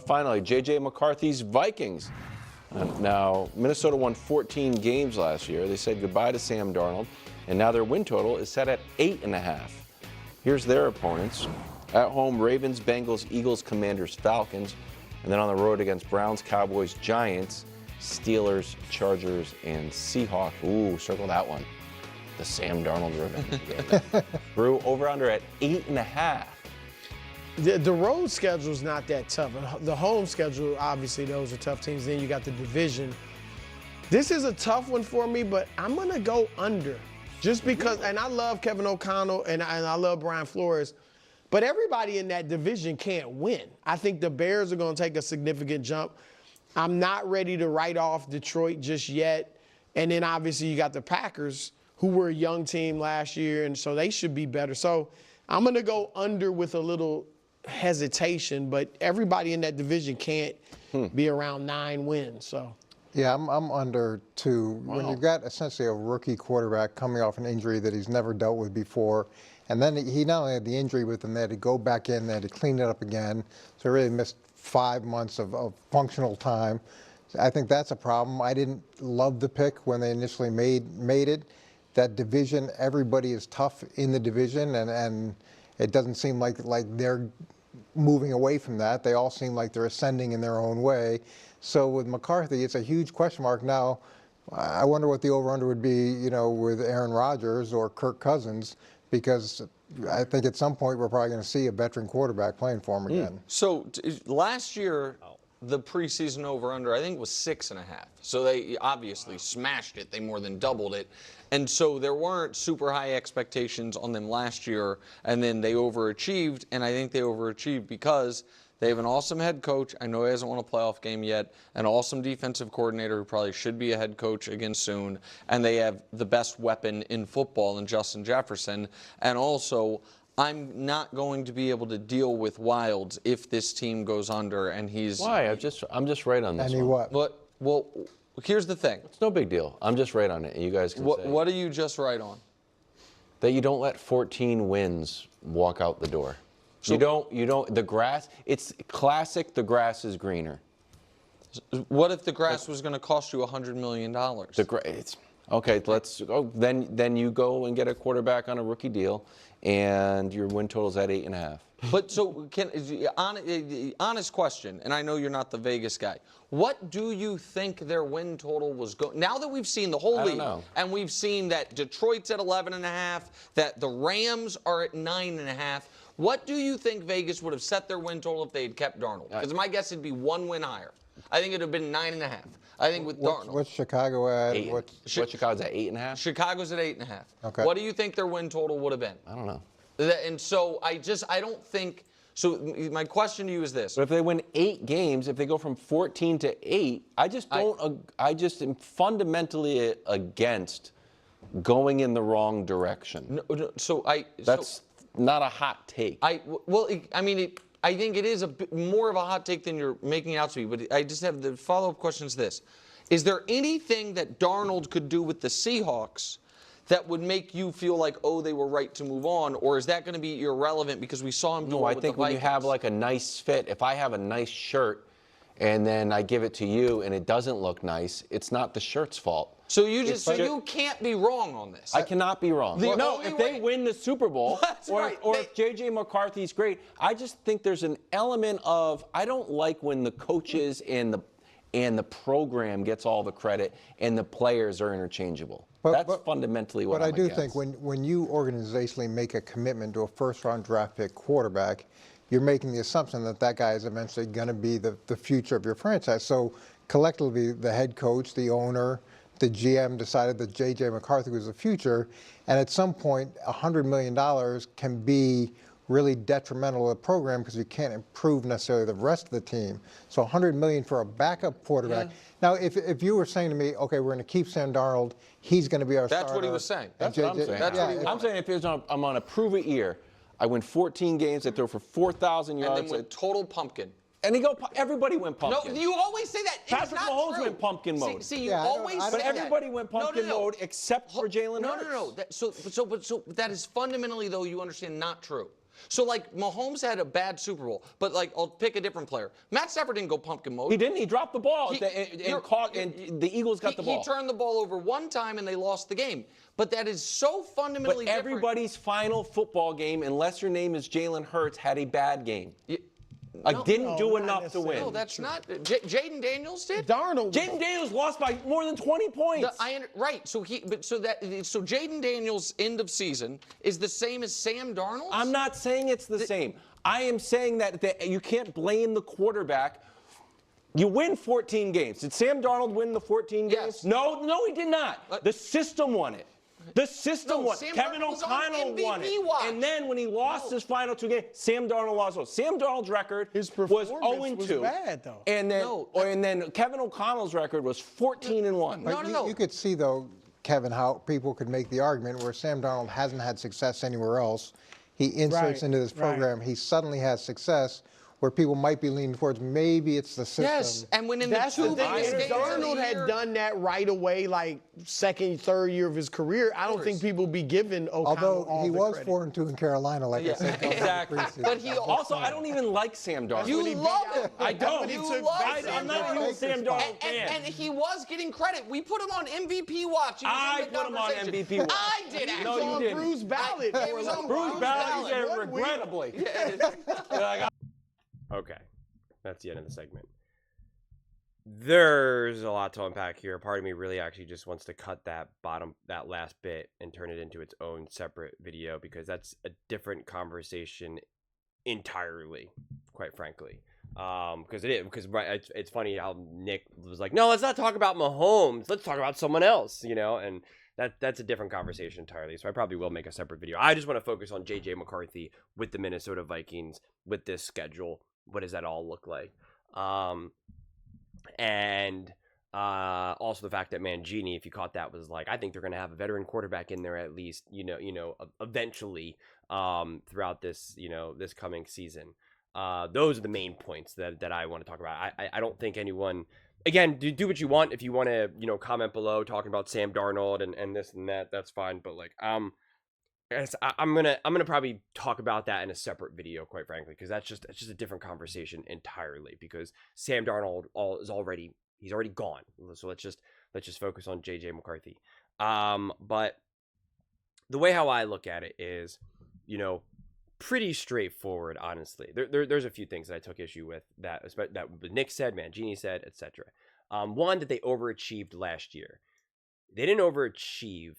Finally, JJ McCarthy's Vikings. Now, Minnesota won 14 games last year. They said goodbye to Sam Darnold, and now their win total is set at 8.5. Here's their opponents. At home, Ravens, Bengals, Eagles, Commanders, Falcons. And then on the road against Browns, Cowboys, Giants, Steelers, Chargers, and Seahawks. Ooh, circle that one. The Sam Darnold revenge. Brew over-under at 8.5. The road schedule is not that tough. The home schedule, obviously, those are tough teams. Then you got the division. This is a tough one for me, but I'm going to go under. Just because, and I love Kevin O'Connell and I love Brian Flores, but everybody in that division can't win. I think the Bears are going to take a significant jump. I'm not ready to write off Detroit just yet. And then obviously you got the Packers, who were a young team last year, and so they should be better. So I'm going to go under with a little hesitation, but everybody in that division can't be around 9 wins. So yeah, I'm under 2. Wow. When you've got essentially a rookie quarterback coming off an injury that he's never dealt with before, and then he not only had the injury with him, they had to go back in, they had to clean it up again, so he really missed 5 months of functional time. I think that's a problem. I didn't love the pick when they initially made it. That division, everybody is tough in the division, and it doesn't seem like they're moving away from that. They all seem like they're ascending in their own way. So with McCarthy, it's a huge question mark. Now, I wonder what the over-under would be, you know, with Aaron Rodgers or Kirk Cousins, because I think at some point we're probably going to see a veteran quarterback playing for him again. So last year, the preseason over-under, I think, was 6.5. So they obviously smashed it. They more than doubled it. And so there weren't super high expectations on them last year, and then they overachieved, and I think they overachieved because they have an awesome head coach. I know he hasn't won a playoff game yet. An awesome defensive coordinator who probably should be a head coach again soon. And they have the best weapon in football in Justin Jefferson. And also, I'm not going to be able to deal with Wilds if this team goes under and he's... Why? I'm just right on this And he one. what? Well, here's the thing. It's no big deal. I'm just right on it. You guys can say What are you just right on? that you don't let 14 wins walk out the door. So- you don't, the grass, it's classic, the grass is greener. What if the grass was going to cost you $100 million? Okay, let's go. Then you go and get a quarterback on a rookie deal, and your win total's at 8.5. But so, honest question, and I know you're not the Vegas guy. What do you think their win total was going? Now that we've seen the whole league, and we've seen that Detroit's at 11.5, that the Rams are at 9.5. What do you think Vegas would have set their win total if they had kept Darnold? Because my guess it'd be 1 win higher. I think it would have been 9.5. I think with Darnold. What's Chicago at? Chicago's at 8.5? Chicago's at 8.5. Okay. What do you think their win total would have been? I don't know. And so I don't think. So my question to you is this: But if they win 8 games, if they go from 14 to 8, I just am fundamentally against going in the wrong direction. That's not a hot take. I think it is a bit more of a hot take than you're making it out to be. But I just have the follow-up question is this: is there anything that Darnold could do with the Seahawks that would make you feel like, oh, they were right to move on, or is that going to be irrelevant because we saw him do it with the Vikings? No, I think when you have like a nice fit, if I have a nice shirt and then I give it to you and it doesn't look nice, it's not the shirt's fault. So you can't be wrong on this. I cannot be wrong. If they win the Super Bowl, or if JJ McCarthy's great, I just think there's an element of, I don't like when the coaches and the program gets all the credit and the players are interchangeable. That's fundamentally what I'm against. But I do think when you organizationally make a commitment to a first-round draft pick quarterback, you're making the assumption that that guy is eventually going to be the future of your franchise. So collectively, the head coach, the owner, the GM decided that JJ McCarthy was the future, and at some point, $100 million can be really detrimental to the program because you can't improve necessarily the rest of the team. So $100 million for a backup quarterback. Yeah. Now, if you were saying to me, okay, we're going to keep Sam Darnold, he's going to be our starter. That's what he was saying. That's what I'm saying. I'm saying if I'm on a prove-it year, I win 14 games, I throw for 4,000 yards. And then went total pumpkin. And everybody went pumpkin. No, you always say that. Patrick Mahomes went pumpkin mode. See, you always say that. But everybody went pumpkin mode except for Jalen Hurts. No. So that is fundamentally, though, you understand, not true. So, like, Mahomes had a bad Super Bowl, but, like, I'll pick a different player. Matt Stafford didn't go pumpkin mode. He didn't. He dropped the ball, and the Eagles got the ball. He turned the ball over one time, and they lost the game. But that is so fundamentally different. Everybody's final football game, unless your name is Jalen Hurts, had a bad game. No, didn't do not enough to win. No, that's not. Jaden Daniels did. Jaden Daniels lost by more than 20 points. Right. So Jaden Daniels' end of season is the same as Sam Darnold's? I'm not saying it's the same. I am saying that you can't blame the quarterback. You win 14 games. Did Sam Darnold win the 14 games? Yes. No, he did not. The system won it. The system won. Kevin O'Connell won it. And then when he lost his final 2 games, Sam Darnold lost. Sam Darnold's record was 0-2. Was bad, though. And then Kevin O'Connell's record was 14-1. No. You could see, though, Kevin, how people could make the argument where Sam Darnold hasn't had success anywhere else. He inserts into this program. He suddenly has success, where people might be leaning towards maybe it's the system. Yes, and when in That's the the thing. If Darnold had done that right away, like second, third year of his career, I don't think people be giving O'Connell Although he was 4-2 in Carolina, like I said. Exactly. But he Also, I don't even like Sam Darnold. You love him. I don't. I'm not a huge Sam Darnold fan. And he was getting credit. We put him on MVP watch. I put him on MVP watch. I did actually. No, you didn't. Bruce Ballard. Bruce Ballard, regrettably. Okay, that's the end of the segment. There's a lot to unpack here. Part of me really actually just wants to cut that last bit and turn it into its own separate video, because that's a different conversation entirely, quite frankly. Because it's funny how Nick was like, no, let's not talk about Mahomes. Let's talk about someone else, and that's a different conversation entirely. So I probably will make a separate video. I just want to focus on JJ McCarthy with the Minnesota Vikings with this schedule. What does that all look like? And also the fact that Mangini, if you caught that, was like, I think they're going to have a veteran quarterback in there at least, eventually throughout this, this coming season. Those are the main points that I want to talk about. I don't think anyone, again, do what you want. If you want to, comment below talking about Sam Darnold and this and that, that's fine. But like, I'm gonna probably talk about that in a separate video, quite frankly, because it's just a different conversation entirely. Because Sam Darnold he's already gone. So let's just focus on JJ McCarthy. But the way how I look at it is, pretty straightforward, honestly. There's a few things that I took issue with that Nick said, Mangini said, etc. One, that they overachieved last year. They didn't overachieve.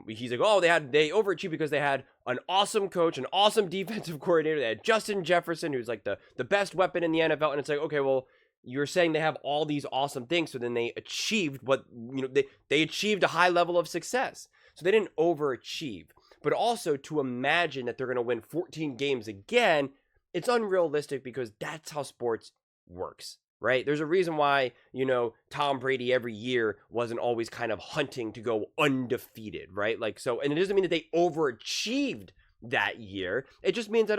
He's like, oh, they overachieved because they had an awesome coach, an awesome defensive coordinator. They had Justin Jefferson, who's like the best weapon in the NFL. And it's like, okay, well, you're saying they have all these awesome things, so then they achieved they achieved a high level of success. So they didn't overachieve. But also to imagine that they're going to win 14 games again, it's unrealistic, because that's how sports works. Right? There's a reason why, Tom Brady every year wasn't always kind of hunting to go undefeated, right? Like, so, and it doesn't mean that they overachieved that year. It just means that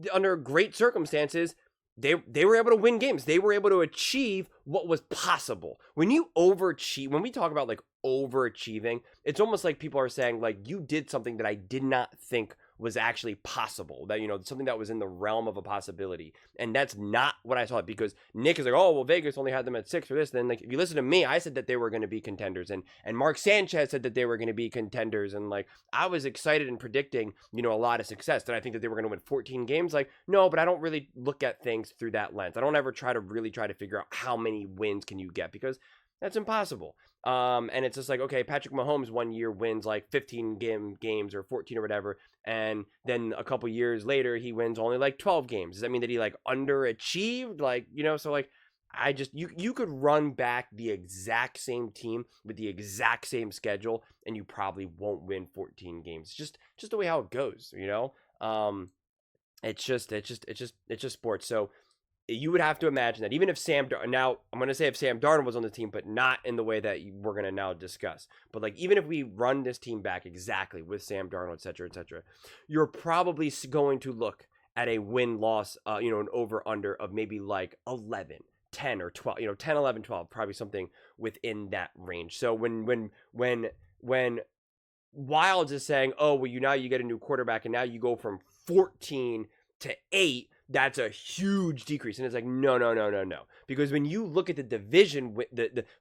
under great circumstances, they were able to win games. They were able to achieve what was possible. When you overachieve, when we talk about like overachieving, it's almost like people are saying like, you did something that I did not think was actually possible, that something that was in the realm of a possibility. And that's not what I saw, because Nick is like, oh, well, Vegas only had them at 6 for this. Then like, if you listen to me, I said that they were going to be contenders, and Mark Sanchez said that they were going to be contenders, and like, I was excited and predicting a lot of success. Did I think that they were going to win 14 games? Like, no, but I don't really look at things through that lens. I don't ever try to figure out how many wins can you get, because that's impossible. And it's just like, okay, Patrick Mahomes 1 year wins like 15 games or 14 or whatever, and then a couple years later he wins only like 12 games. Does that mean that he like underachieved? Like, so like, you could run back the exact same team with the exact same schedule, and you probably won't win 14 games. Just the way how it goes, It's just sports. So you would have to imagine that even if now I'm going to say if Sam Darnold was on the team, but not in the way that we're going to now discuss. But like, even if we run this team back exactly with Sam Darnold, et cetera, you're probably going to look at a win-loss, an over-under of maybe like 11, 10 or 12, 10, 11, 12, probably something within that range. So when Wilds is saying, oh, well, now you get a new quarterback, and now you go from 14 to 8. That's a huge decrease. And it's like, no. Because when you look at the division,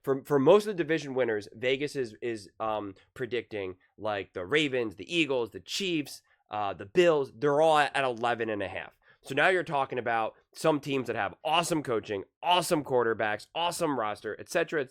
for most of the division winners, Vegas is predicting like the Ravens, the Eagles, the Chiefs, the Bills, they're all at 11.5. So now you're talking about some teams that have awesome coaching, awesome quarterbacks, awesome roster, et cetera.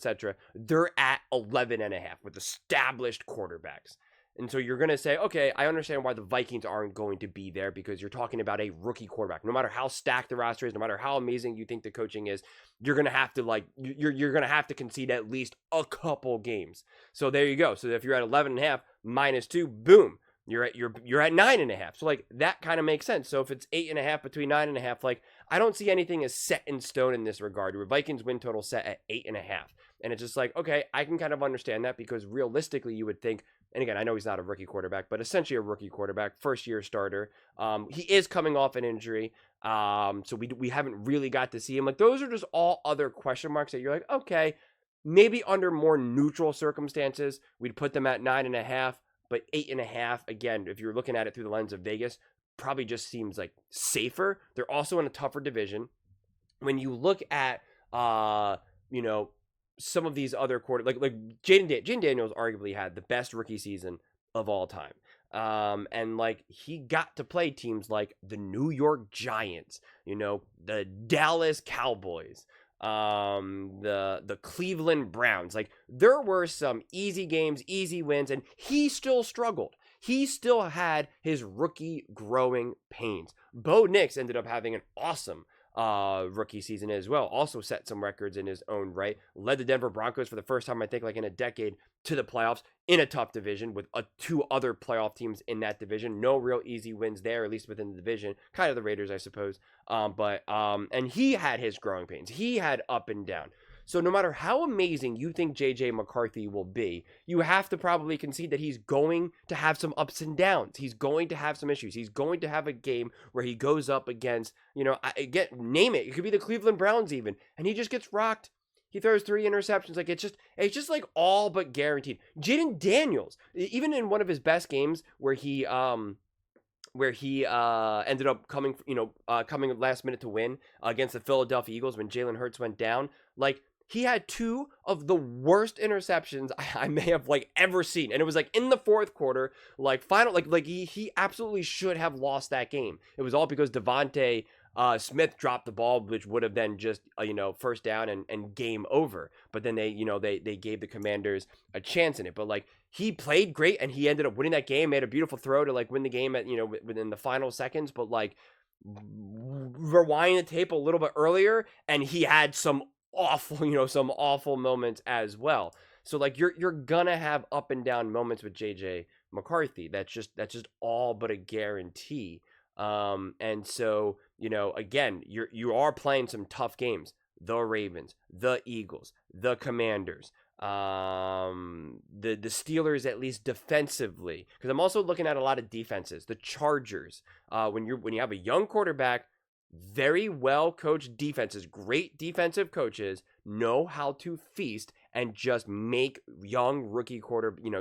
They're at 11.5 with established quarterbacks. And so you're going to say, okay, I understand why the Vikings aren't going to be there, because you're talking about a rookie quarterback. No matter how stacked the roster is, no matter how amazing you think the coaching is, you're going to have to you're going to have to concede at least a couple games. So there you go. So if you're at 11.5 minus 2, boom, you're at 9.5. So like that kind of makes sense. So if it's 8.5 between 9.5, like I don't see anything as set in stone in this regard. Your Vikings win total set at 8.5. And it's just like, okay, I can kind of understand that, because realistically you would think, and again, I know he's not a rookie quarterback, but essentially a rookie quarterback, first-year starter. He is coming off an injury, so we haven't really got to see him. Like, those are just all other question marks that you're like, okay, maybe under more neutral circumstances, we'd put them at 9.5, but 8.5, again, if you're looking at it through the lens of Vegas, probably just seems like safer. They're also in a tougher division. When you look at, some of these other like Jaden Daniels arguably had the best rookie season of all time. And like he got to play teams like the New York Giants, the Dallas Cowboys, the Cleveland Browns. Like there were some easy games, easy wins, and he still struggled. He still had his rookie growing pains. Bo Nix ended up having an awesome rookie season as well. Also set some records in his own right. Led the Denver Broncos for the first time, I think, like in a decade, to the playoffs in a tough division with two other playoff teams in that division. No real easy wins there, at least within the division. Kind of the Raiders, I suppose. And he had his growing pains. He had up and down. So no matter how amazing you think JJ McCarthy will be, you have to probably concede that he's going to have some ups and downs. He's going to have some issues. He's going to have a game where he goes up against, name it. It could be the Cleveland Browns even, and he just gets rocked. He throws 3 interceptions. Like it's just like all but guaranteed. Jaden Daniels, even in one of his best games where he ended up coming last minute to win against the Philadelphia Eagles when Jalen Hurts went down, like he had 2 of the worst interceptions I may have ever seen. And it was in the fourth quarter, he absolutely should have lost that game. It was all because Devontae Smith dropped the ball, which would have then just, first down and game over. But then they gave the Commanders a chance in it. But he played great and he ended up winning that game, made a beautiful throw to win the game at, within the final seconds. But rewind the tape a little bit earlier and he had some awful moments as well. So you're gonna have up and down moments with JJ McCarthy. That's just all but a guarantee. And so, again, you are playing some tough games. The Ravens, the Eagles, the Commanders, the Steelers, at least defensively, because I'm also looking at a lot of defenses. The Chargers, when you have a young quarterback, very well coached defenses, great defensive coaches know how to feast and just make young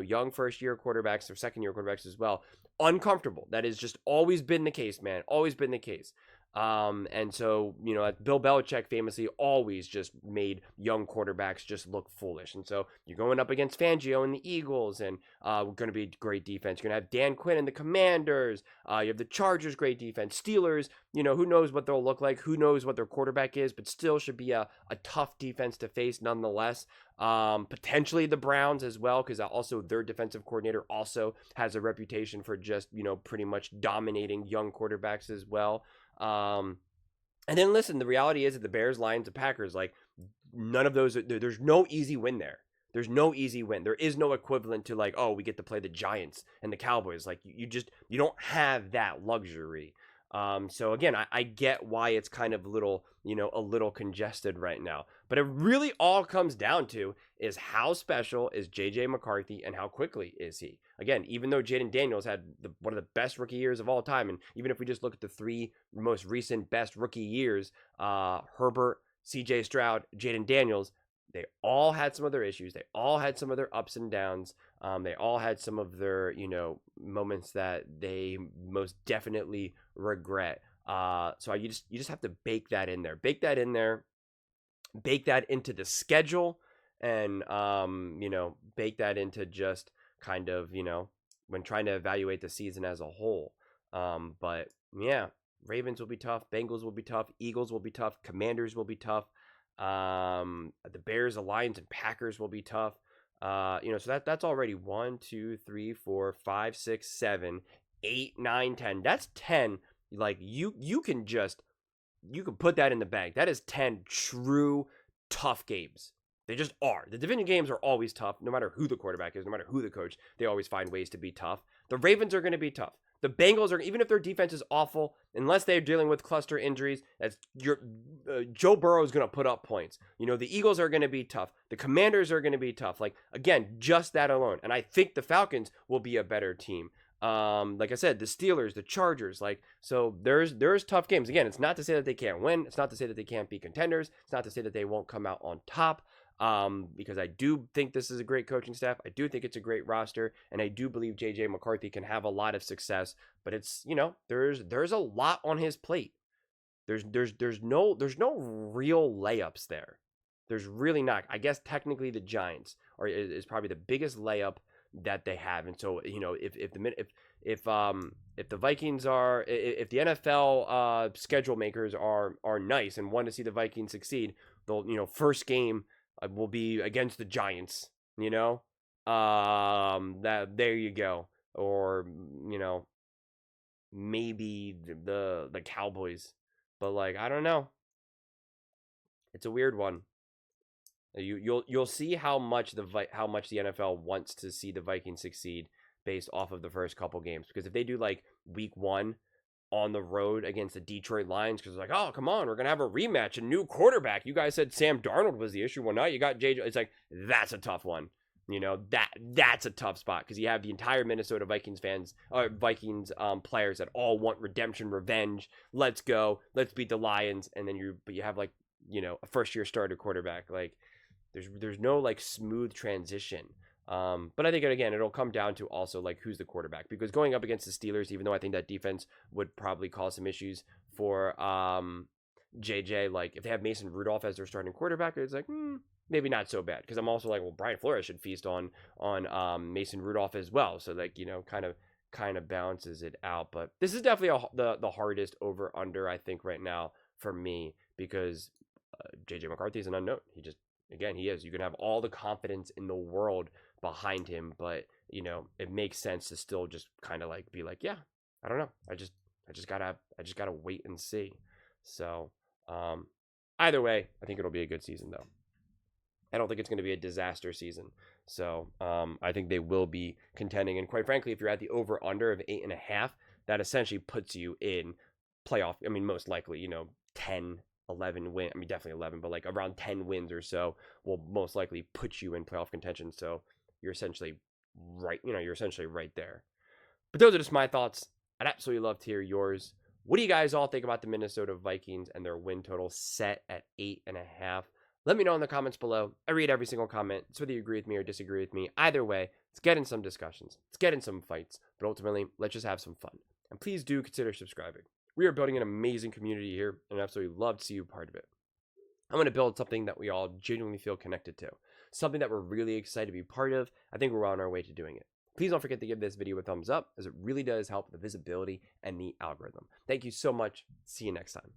young first year quarterbacks or second year quarterbacks as well uncomfortable. That has just always been the case, man. Always been the case. And so, Bill Belichick famously always just made young quarterbacks just look foolish. And so you're going up against Fangio and the Eagles, and we're going to be a great defense. You're going to have Dan Quinn and the Commanders. You have the Chargers, great defense. Steelers, who knows what they'll look like? Who knows what their quarterback is, but still should be a tough defense to face nonetheless. Potentially the Browns as well, because also their defensive coordinator also has a reputation for just, pretty much dominating young quarterbacks as well. And then listen, the reality is that the Bears, Lions, and Packers, none of those, there's no easy win there. There's no easy win. There is no equivalent to we get to play the Giants and the Cowboys. You don't have that luxury. So again, I get why it's kind of a little congested right now, but it really all comes down to is how special is JJ McCarthy and how quickly is he? Again, even though Jaden Daniels had one of the best rookie years of all time, and even if we just look at the 3 most recent best rookie years, Herbert, CJ Stroud, Jaden Daniels, They all had some of their issues. They all had some of their ups and downs. They all had some of their, moments that they most definitely regret. So you just have to bake that in there. Bake that in there. Bake that into the schedule, and bake that into just kind of, when trying to evaluate the season as a whole. But yeah, Ravens will be tough. Bengals will be tough. Eagles will be tough. Commanders will be tough. The Bears, the Lions, and Packers will be tough. So that's already 1, 2, 3, 4, 5, 6, 7, 8, 9, 10. That's 10. Like you can put that in the bag. That is 10 true tough games. They just are. The division games are always tough, no matter who the quarterback is, no matter who the coach. They always find ways to be tough. The Ravens are going to be tough. The Bengals are, even if their defense is awful, unless they're dealing with cluster injuries, Joe Burrow is going to put up points. The Eagles are going to be tough. The Commanders are going to be tough. Like, again, just that alone. And I think the Falcons will be a better team. Like I said, the Steelers, the Chargers, so there's tough games. Again, it's not to say that they can't win. It's not to say that they can't be contenders. It's not to say that they won't come out on top. Because I do think this is a great coaching staff. I do think it's a great roster, and I do believe JJ McCarthy can have a lot of success. But it's, there's a lot on his plate. There's no real layups there. There's really not. I guess technically the Giants is probably the biggest layup that they have. And so, if the Vikings are, if the NFL schedule makers are nice and want to see the Vikings succeed, they'll, first game will be against the Giants, that there you go. Or, maybe the Cowboys, but I don't know. It's a weird one. You'll see how much the NFL wants to see the Vikings succeed based off of the first couple games. Because if they do week 1 on the road against the Detroit Lions, because it's oh, come on, we're gonna have a rematch, a new quarterback. You guys said Sam Darnold was the issue. Well, now you got JJ. It's that's a tough one. That's a tough spot, because you have the entire Minnesota Vikings fans, or Vikings players that all want redemption, revenge. Let's go, let's beat the Lions, and then you have a first year starter quarterback. There's no smooth transition. But I think, again, it'll come down to also who's the quarterback, because going up against the Steelers, even though I think that defense would probably cause some issues for JJ, if they have Mason Rudolph as their starting quarterback, it's maybe not so bad, because I'm also well, Brian Flores should feast on Mason Rudolph as well, so kind of balances it out. But this is definitely the hardest over under, I think, right now for me, because JJ McCarthy is an unknown. He is. You can have all the confidence in the world behind him, but it makes sense to still just kind of be yeah, I don't know. I just gotta wait and see. So either way, I think it'll be a good season, though. I don't think it's going to be a disaster season. So I think they will be contending. And quite frankly, if you're at the over under of 8.5, that essentially puts you in playoff. I mean, most likely, 10, 11 win. I mean, definitely 11, but around 10 wins or so will most likely put you in playoff contention. So you're essentially right. You're essentially right there. But those are just my thoughts. I'd absolutely love to hear yours. What do you guys all think about the Minnesota Vikings and their win total set at 8.5? Let me know in the comments below. I read every single comment. So whether you agree with me or disagree with me, either way, let's get in some discussions. Let's get in some fights. But ultimately, let's just have some fun. And please do consider subscribing. We are building an amazing community here, and I absolutely love to see you part of it. I'm going to build something that we all genuinely feel connected to. Something that we're really excited to be part of. I think we're on our way to doing it. Please don't forget to give this video a thumbs up, as it really does help the visibility and the algorithm. Thank you so much. See you next time.